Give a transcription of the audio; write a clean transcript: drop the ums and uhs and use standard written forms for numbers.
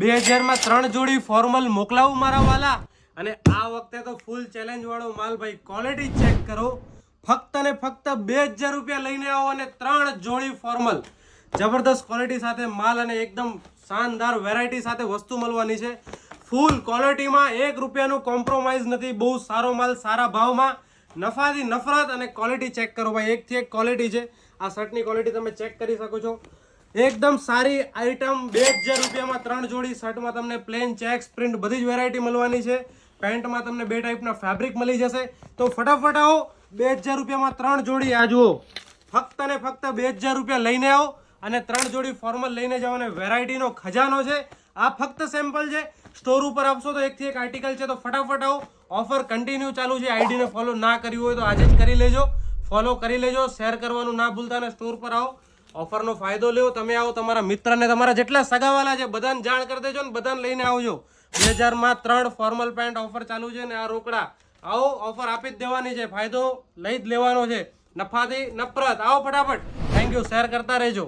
2000 માં 3 જોડી ફોર્મલ મોકલાવું મારા વાલા. અને આ વખતે તો ફૂલ ચેલેન્જ વાળો માલ ભાઈ. ક્વોલિટી ચેક કરો. ફક્ત ને ફક્ત 2000 રૂપિયા લઈને આવો અને 3 જોડી ફોર્મલ જબરદસ્ત ક્વોલિટી સાથે માલ અને એકદમ શાનદાર વેરાયટી સાથે વસ્તુ મળવાની છે. ફૂલ ક્વોલિટીમાં 1 રૂપિયાનું કોમ્પ્રોમાઇઝ નથી. બહુ સારો માલ સારા ભાવમાં, નફાથી નફરત. અને ક્વોલિટી ચેક કરો ભાઈ, એકથી એક ક્વોલિટી છે. આ શર્ટની ક્વોલિટી તમે ચેક કરી શકો છો. એકદમ સારી આઈટમ. 2000 રૂપિયામાં 3 જોડી. શર્ટમાં તમને પ્લેન ચેક્સ પ્રિન્ટ બધી જ વેરાયટી મળવાની છે. પેન્ટમાં તમને 2 ટાઈપના ફેબ્રિક મળી જશે. તો ફટાફટ આવો, 2000 રૂપિયામાં 3 જોડી. આ જુઓ, ફક્ત ને ફક્ત 2000 રૂપિયા લઈને આવો અને 3 જોડી ફોર્મલ લઈને જાઓ. અને વેરાયટીનો ખજાનો છે. આ ફક્ત સેમ્પલ છે. સ્ટોર ઉપર આપશો તો એકથી એક આર્ટિકલ છે. તો ફટાફટ આવો. ઓફર કન્ટિન્યુ ચાલુ છે. આઈડીને ફોલો ના કર્યું હોય તો આજે જ કરી લેજો. ફોલો કરી લેજો. શેર કરવાનું ના ભૂલતા. અને સ્ટોર પર આવો, ઓફરનો ફાયદો લ્યો. તમે આવો, તમારા મિત્રને, તમારા જેટલા સગાવાલા છે બધાને જાણ કરી દેજો ને બધાને લઈને આવજો. 2000 માં 3 ફોર્મલ પેન્ટ ઓફર ચાલુ છે. ને આ રોકડા આવો, ઓફર આપી જ દેવાની છે. ફાયદો લઈ જ લેવાનો છે. નફાથી નફરત. આવો ફટાફટ. Thank you. શેર કરતા રહેજો.